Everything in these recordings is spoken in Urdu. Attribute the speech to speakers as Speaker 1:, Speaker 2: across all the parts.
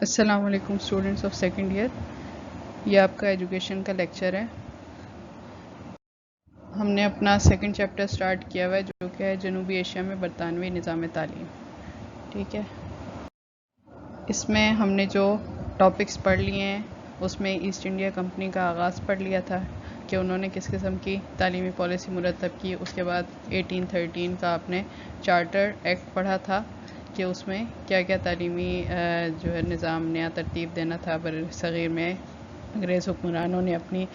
Speaker 1: السلام علیکم اسٹوڈنٹس آف سیکنڈ ایئر. یہ آپ کا ایجوکیشن کا لیکچر ہے. ہم نے اپنا سیکنڈ چیپٹر سٹارٹ کیا ہوا ہے جو کہ ہے جنوبی ایشیا میں برطانوی نظام تعلیم. ٹھیک ہے، اس میں ہم نے جو ٹاپکس پڑھ لیے ہیں اس میں ایسٹ انڈیا کمپنی کا آغاز پڑھ لیا تھا کہ انہوں نے کس قسم کی تعلیمی پالیسی مرتب کی. اس کے بعد 1813 کا آپ نے چارٹر ایکٹ پڑھا تھا کہ اس میں کیا کیا تعلیمی جو ہے نظام نیا ترتیب دینا تھا بر صغیر میں. انگریز حکمرانوں نے اپنی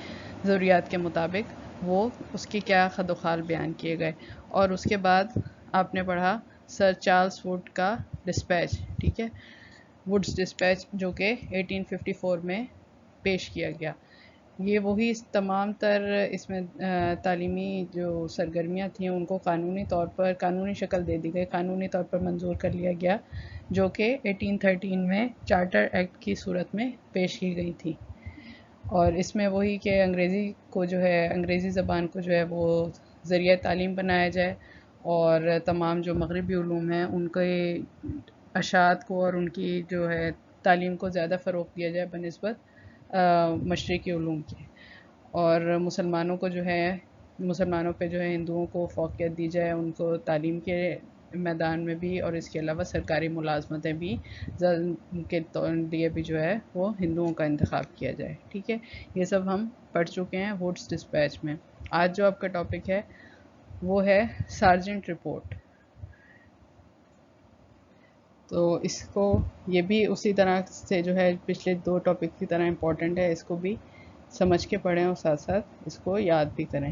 Speaker 1: ضروریات کے مطابق وہ اس کی کیا خد و خال بیان کیے گئے. اور اس کے بعد آپ نے پڑھا سر چارلس ووڈ کا ڈسپیچ. ٹھیک ہے، ووڈس ڈسپیچ جو کہ 1854 میں پیش کیا گیا. یہ وہی تمام تر اس میں تعلیمی جو سرگرمیاں تھیں ان کو قانونی شکل دے دی گئی، قانونی طور پر منظور کر لیا گیا، جو کہ 1813 میں چارٹر ایکٹ کی صورت میں پیش کی گئی تھی. اور اس میں وہی کہ انگریزی زبان کو جو ہے وہ ذریعہ تعلیم بنایا جائے اور تمام جو مغربی علوم ہیں ان کے اشاعت کو اور ان کی جو ہے تعلیم کو زیادہ فروغ دیا جائے بنسبت مشرقی علوم کے. اور مسلمانوں پہ جو ہے ہندوؤں کو فوقیت دی جائے، ان کو تعلیم کے میدان میں بھی اور اس کے علاوہ سرکاری ملازمتیں بھی کے لیے بھی جو ہے وہ ہندوؤں کا انتخاب کیا جائے. ٹھیک ہے، یہ سب ہم پڑھ چکے ہیں ووڈس ڈسپیچ میں. آج جو آپ کا ٹاپک ہے وہ ہے سارجنٹ رپورٹ. تو اس کو یہ بھی اسی طرح سے جو ہے پچھلے دو ٹاپک کی طرح امپورٹنٹ ہے، اس کو بھی سمجھ کے پڑھیں اور ساتھ ساتھ اس کو یاد بھی کریں.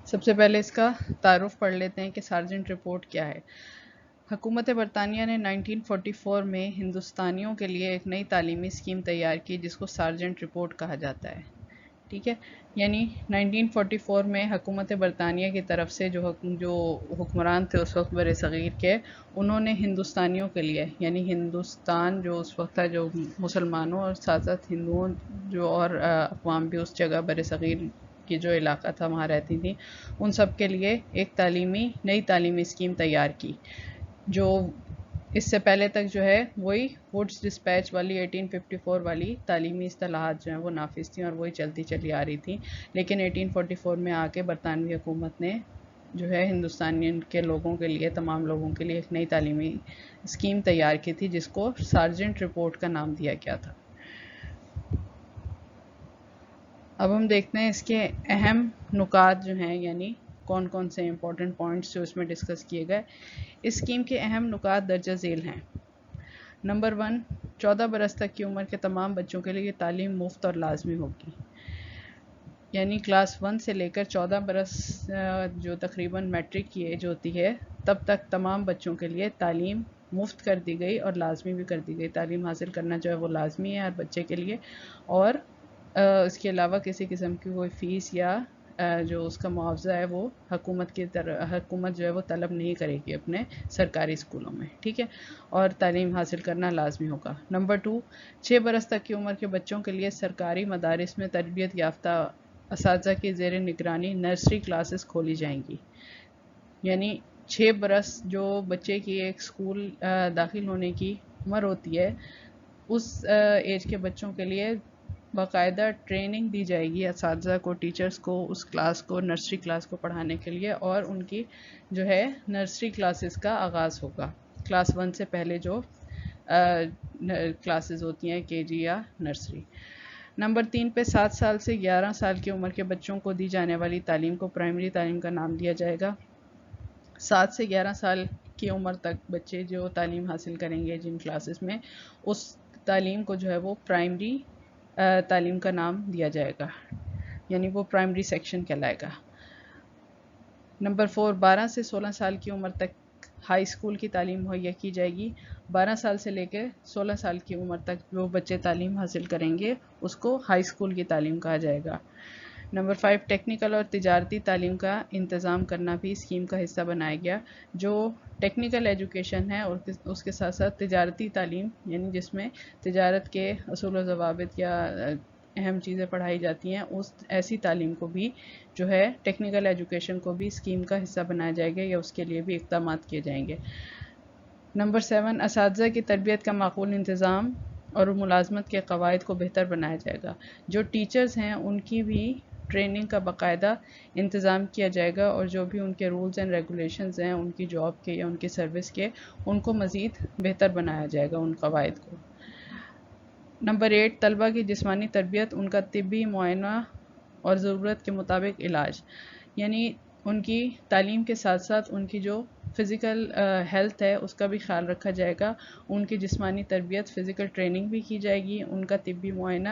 Speaker 1: سب سے پہلے اس کا تعارف پڑھ لیتے ہیں کہ سارجنٹ رپورٹ کیا ہے. حکومت برطانیہ نے 1944 میں ہندوستانیوں کے لیے ایک نئی تعلیمی اسکیم تیار کی جس کو سارجنٹ رپورٹ کہا جاتا ہے. ٹھیک ہے، یعنی 1944 میں حکومت برطانیہ کی طرف سے جو حکمران تھے اس وقت بر صغیر کے، انہوں نے ہندوستانیوں کے لیے، یعنی ہندوستان جو اس وقت تھا، جو مسلمانوں اور ساتھ ساتھ ہندوؤں جو اور اقوام بھی اس جگہ بر صغیر کی جو علاقہ تھا وہاں رہتی تھی، ان سب کے لیے ایک نئی تعلیمی اسکیم تیار کی، جو اس سے پہلے تک جو ہے وہی ووڈس ڈسپیچ والی 1854 والی تعلیمی اصطلاحات جو ہیں وہ نافذ تھیں اور وہی چلتی چلی آ رہی تھیں. لیکن 1844 میں آ کے برطانوی حکومت نے جو ہے ہندوستانی کے لوگوں کے لیے، تمام لوگوں کے لیے ایک نئی تعلیمی اسکیم تیار کی تھی جس کو سارجنٹ رپورٹ کا نام دیا گیا تھا. اب ہم دیکھتے ہیں اس کے اہم نکات جو ہیں، یعنی کون کون سے امپورٹنٹ پوائنٹس جو اس میں ڈسکس کیے گئے. اس اسکیم کے اہم نکات درجہ ذیل ہیں. نمبر 1، 14 برس تک کی عمر کے تمام بچوں کے لیے تعلیم مفت اور لازمی ہوگی. یعنی کلاس 1 سے لے کر 14 برس جو تقریباً میٹرک کی ایج ہوتی ہے تب تک تمام بچوں کے لیے تعلیم مفت کر دی گئی اور لازمی بھی کر دی گئی. تعلیم حاصل کرنا جو ہے وہ لازمی ہے ہر بچے کے لیے، اور اس کے علاوہ کسی قسم کی کوئی فیس یا جو اس کا معاوضہ ہے وہ حکومت جو ہے وہ طلب نہیں کرے گی اپنے سرکاری اسکولوں میں. ٹھیک ہے، اور تعلیم حاصل کرنا لازمی ہوگا. نمبر 2، 6 برس تک کی عمر کے بچوں کے لیے سرکاری مدارس میں تربیت یافتہ اساتذہ کی زیر نگرانی نرسری کلاسز کھولی جائیں گی. یعنی 6 برس جو بچے کی ایک اسکول داخل ہونے کی عمر ہوتی ہے، اس ایج کے بچوں کے لیے باقاعدہ ٹریننگ دی جائے گی اساتذہ کو، ٹیچرز کو، اس کلاس کو، نرسری کلاس کو پڑھانے کے لیے، اور ان کی جو ہے نرسری کلاسز کا آغاز ہوگا. کلاس 1 سے پہلے جو کلاسز ہوتی ہیں کے جی یا نرسری. نمبر 3 پہ 7 سال سے 11 سال کی عمر کے بچوں کو دی جانے والی تعلیم کو پرائمری تعلیم کا نام دیا جائے گا. 7 سے 11 سال کی عمر تک بچے جو تعلیم حاصل کریں گے جن کلاسز میں، اس تعلیم کو جو ہے وہ پرائمری تعلیم کا نام دیا جائے گا، یعنی وہ پرائمری سیکشن کہلائے گا. نمبر 4، 12 سے 16 سال کی عمر تک ہائی اسکول کی تعلیم مہیا کی جائے گی. 12 سال سے لے کے 16 سال کی عمر تک جو بچے تعلیم حاصل کریں گے اس کو ہائی اسکول کی تعلیم کہا جائے گا. نمبر 5، ٹیکنیکل اور تجارتی تعلیم کا انتظام کرنا بھی اسکیم کا حصہ بنایا گیا. جو ٹیکنیکل ایجوکیشن ہے اور اس کے ساتھ ساتھ تجارتی تعلیم، یعنی جس میں تجارت کے اصول و ضوابط یا اہم چیزیں پڑھائی جاتی ہیں، ایسی تعلیم کو بھی جو ہے ٹیکنیکل ایجوکیشن کو بھی اسکیم کا حصہ بنایا جائے گا یا اس کے لیے بھی اقدامات کیے جائیں گے. نمبر 7، اساتذہ کی تربیت کا معقول انتظام اور ملازمت کے قواعد کو بہتر بنایا جائے گا. جو ٹیچرز ہیں ان کی بھی ٹریننگ کا باقاعدہ انتظام کیا جائے گا، اور جو بھی ان کے رولز اینڈ ریگولیشنز ہیں ان کی جاب کے یا ان کی سروس کے، ان کو مزید بہتر بنایا جائے گا ان قواعد کو. نمبر 8، طلبہ کی جسمانی تربیت، ان کا طبی معائنہ اور ضرورت کے مطابق علاج، یعنی ان کی تعلیم کے ساتھ ساتھ ان کی جو فزیکل ہیلتھ ہے اس کا بھی خیال رکھا جائے گا. ان کی جسمانی تربیت، فزیکل ٹریننگ بھی کی جائے گی، ان کا طبی معائنہ،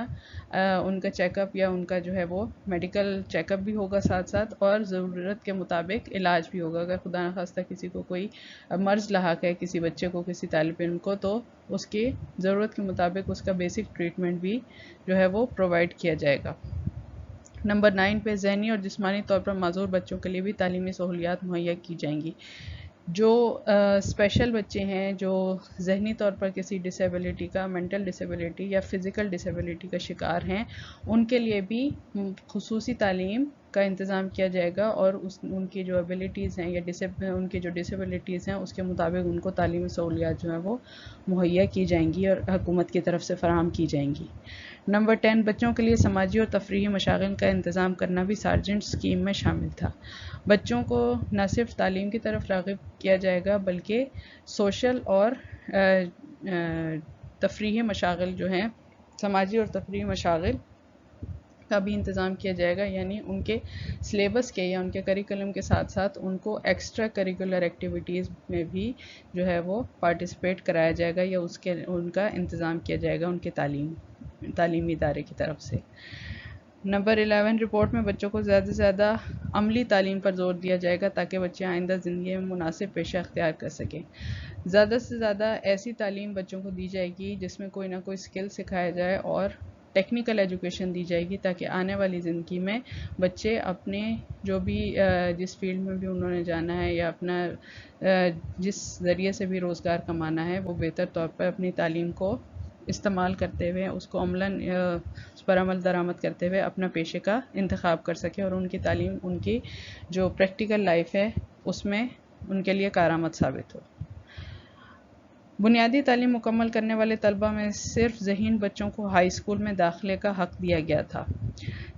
Speaker 1: ان کا چیک اپ یا ان کا جو ہے وہ میڈیکل چیک اپ بھی ہوگا ساتھ ساتھ، اور ضرورت کے مطابق علاج بھی ہوگا. اگر خدا نخواستہ کسی کو کوئی مرض لاحق ہے، کسی بچے کو، کسی طالب علم کو، تو اس کی ضرورت کے مطابق اس کا بیسک ٹریٹمنٹ بھی جو ہے وہ پرووائڈ کیا جائے گا. نمبر 9 پہ ذہنی اور جسمانی طور پر معذور بچوں کے لیے بھی تعلیمی سہولیات مہیا کی جائیں گی. جو اسپیشل بچے ہیں، جو ذہنی طور پر کسی ڈسیبلٹی کا، مینٹل ڈسیبلٹی یا فزیکل ڈسیبلٹی کا شکار ہیں، ان کے لیے بھی خصوصی تعلیم کا انتظام کیا جائے گا، اور ان کی جو ایبلٹیز ہیں یا ان کی جو ڈسیبلٹیز ہیں اس کے مطابق ان کو تعلیمی سہولیات جو ہیں وہ مہیا کی جائیں گی اور حکومت کی طرف سے فراہم کی جائیں گی. نمبر 10، بچوں کے لیے سماجی اور تفریحی مشاغل کا انتظام کرنا بھی سارجنٹ اسکیم میں شامل تھا. بچوں کو نہ صرف تعلیم کی طرف راغب کیا جائے گا بلکہ سوشل اور تفریحی مشاغل جو ہیں، سماجی اور تفریحی مشاغل کا بھی انتظام کیا جائے گا. یعنی ان کے سلیبس کے یا ان کے کریکولم کے ساتھ ساتھ ان کو ایکسٹرا کریکولر ایکٹیویٹیز میں بھی جو ہے وہ پارٹیسپیٹ کرایا جائے گا، یا ان کا انتظام کیا جائے گا ان کے تعلیمی ادارے کی طرف سے. نمبر 11، رپورٹ میں بچوں کو زیادہ سے زیادہ عملی تعلیم پر زور دیا جائے گا تاکہ بچے آئندہ زندگی میں مناسب پیشہ اختیار کر سکیں. زیادہ سے زیادہ ایسی تعلیم بچوں کو دی جائے گی جس میں کوئی نہ کوئی اسکل سکھایا جائے اور ٹیکنیکل ایجوکیشن دی جائے گی، تاکہ آنے والی زندگی میں بچے اپنے جو بھی جس فیلڈ میں بھی انہوں نے جانا ہے یا اپنا جس ذریعے سے بھی روزگار کمانا ہے، وہ بہتر طور پر اپنی تعلیم کو استعمال کرتے ہوئے، اس کو عملاً اس پر عمل درآمد کرتے ہوئے اپنا پیشے کا انتخاب کر سکے، اور ان کی تعلیم ان کی جو پریکٹیکل لائف ہے اس میں ان کے لیے کارآمد ثابت ہو. بنیادی تعلیم مکمل کرنے والے طلبہ میں صرف ذہین بچوں کو ہائی اسکول میں داخلے کا حق دیا گیا تھا.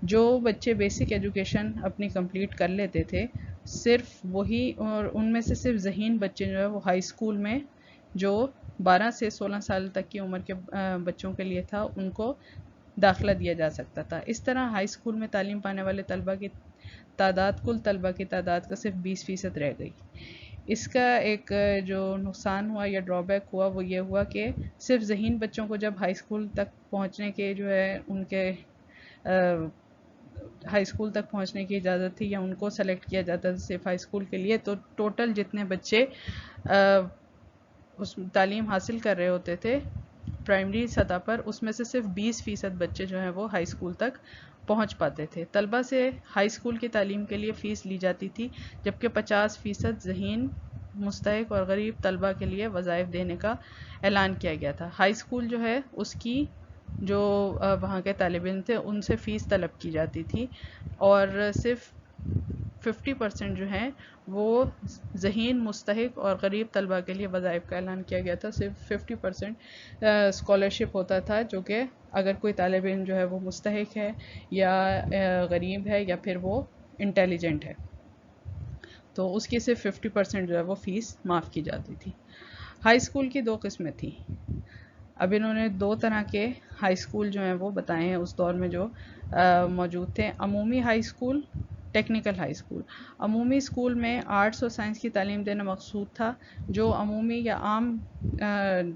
Speaker 1: جو بچے بیسک ایجوکیشن اپنی کمپلیٹ کر لیتے تھے، صرف وہی، اور ان میں سے صرف ذہین بچے جو ہے وہ ہائی اسکول میں، جو 12 سے 16 سال تک کی عمر کے بچوں کے لیے تھا، ان کو داخلہ دیا جا سکتا تھا. اس طرح ہائی اسکول میں تعلیم پانے والے طلبہ کی تعداد کل طلبہ کی تعداد کا صرف 20% رہ گئی. اس کا ایک جو نقصان ہوا یا ڈرا بیک ہوا وہ یہ ہوا کہ صرف ذہین بچوں کو جب ہائی اسکول تک پہنچنے کے جو ہے ان کے ہائی اسکول تک پہنچنے کی اجازت تھی، یا ان کو سلیکٹ کیا جاتا تھا صرف ہائی اسکول کے لیے، تو ٹوٹل جتنے بچے اس تعلیم حاصل کر رہے ہوتے تھے پرائمری سطح پر، اس میں سے صرف 20% بچے جو ہیں وہ ہائی اسکول تک پہنچ پاتے تھے. طلبہ سے ہائی اسکول کی تعلیم کے لیے فیس لی جاتی تھی، جبکہ 50% ذہین، مستحق اور غریب طلبہ کے لیے وظائف دینے کا اعلان کیا گیا تھا. ہائی اسکول جو ہے اس کی جو وہاں کے طالب علم تھے ان سے فیس طلب کی جاتی تھی، اور صرف 50% جو ہیں وہ ذہین، مستحق اور غریب طلبہ کے لیے وظائف کا اعلان کیا گیا تھا. صرف 50% اسکالرشپ ہوتا تھا، جو کہ اگر کوئی طالب علم جو ہے وہ مستحق ہے یا غریب ہے یا پھر وہ انٹیلیجنٹ ہے، تو اس کی صرف 50% جو ہے وہ فیس معاف کی جاتی تھی. ہائی اسکول کی 2 قسمیں تھیں. اب انہوں نے 2 طرح کے ہائی اسکول جو ہیں وہ بتائے ہیں اس دور میں جو موجود تھے. عمومی high school, technical high school. عمومی اسکول میں آرٹس اور سائنس کی تعلیم دینا مقصود تھا. جو عمومی یا عام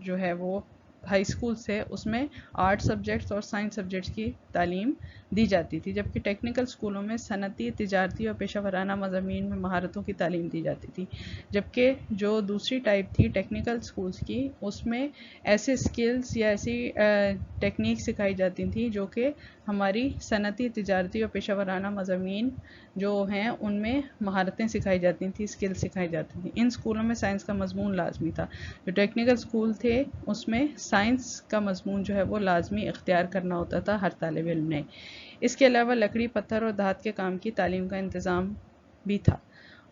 Speaker 1: جو ہے وہ ہائی اسکول سے، اس میں آرٹ سبجیکٹس اور سائنس سبجیکٹس کی تعلیم دی جاتی تھی، جبکہ ٹیکنیکل اسکولوں میں صنعتی، تجارتی اور پیشہ ورانہ مضامین میں مہارتوں کی تعلیم دی جاتی تھی. جبکہ جو دوسری ٹائپ تھی ٹیکنیکل اسکولس کی، اس میں ایسے اسکلز یا ایسی ٹیکنیک سکھائی جاتی تھیں جو کہ ہماری صنعتی، تجارتی اور پیشہ ورانہ مضامین جو ہیں ان میں مہارتیں سکھائی جاتی تھیں، اسکل سکھائی جاتی تھیں. ان اسکولوں میں سائنس کا مضمون لازمی تھا. جو ٹیکنیکل اسکول تھے اس میں سائنس کا مضمون جو ہے وہ لازمی اختیار کرنا ہوتا تھا ہر طالب علم نے. اس کے علاوہ لکڑی، پتھر اور دھات کے کام کی تعلیم کا انتظام بھی تھا،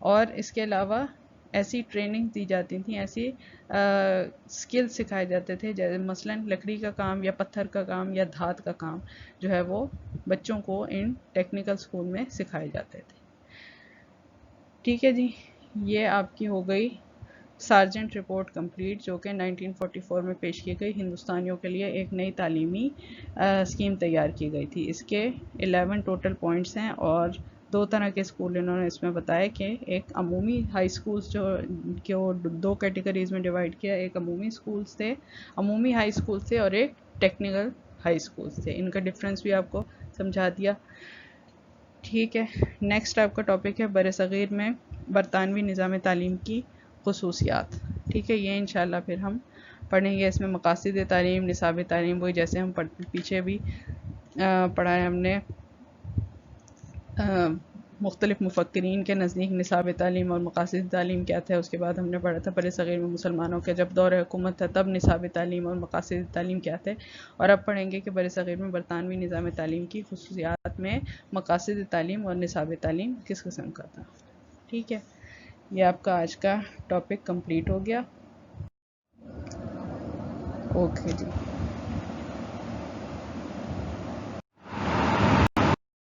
Speaker 1: اور اس کے علاوہ ایسی ٹریننگ دی جاتی تھیں، ایسی سکل سکھائے جاتے تھے، جیسے مثلاً لکڑی کا کام یا پتھر کا کام یا دھات کا کام جو ہے وہ بچوں کو ان ٹیکنیکل اسکول میں سکھائے جاتے تھے. ٹھیک ہے جی، یہ آپ کی ہو گئی سارجنٹ رپورٹ کمپلیٹ، جو کہ 1944 میں پیش کی گئی. ہندوستانیوں کے لیے ایک نئی تعلیمی اسکیم تیار کی گئی تھی. اس کے 11 ٹوٹل پوائنٹس ہیں اور 2 طرح کے اسکول انہوں نے اس میں بتایا کہ ایک عمومی ہائی اسکولس جو 2 کیٹیگریز میں ڈیوائڈ کیا، ایک عمومی اسکولس تھے، عمومی ہائی اسکولس تھے، اور ایک ٹیکنیکل ہائی اسکولس تھے. ان کا ڈفرینس بھی آپ کو سمجھا دیا. ٹھیک ہے، نیکسٹ آپ کا ٹاپک ہے بر صغیر میں برطانوی نظام تعلیم کی خصوصیات. ٹھیک ہے، یہ انشاءاللہ پھر ہم پڑھیں گے. اس میں مقاصد تعلیم، نصاب تعلیم، وہی جیسے ہم پیچھے بھی پڑھا ہے ہم نے. مختلف مفکرین کے نزدیک نصاب تعلیم اور مقاصد تعلیم کیا تھا. اس کے بعد ہم نے پڑھا تھا بر صغیر میں مسلمانوں کے جب دور حکومت تھا تب نصاب تعلیم اور مقاصد تعلیم کیا تھے. اور اب پڑھیں گے کہ بر صغیر میں برطانوی نظام تعلیم کی خصوصیات میں مقاصد تعلیم اور نصاب تعلیم کس قسم کا تھا. ٹھیک ہے، یہ آپ کا آج کا ٹاپک کمپلیٹ ہو گیا. اوکے جی.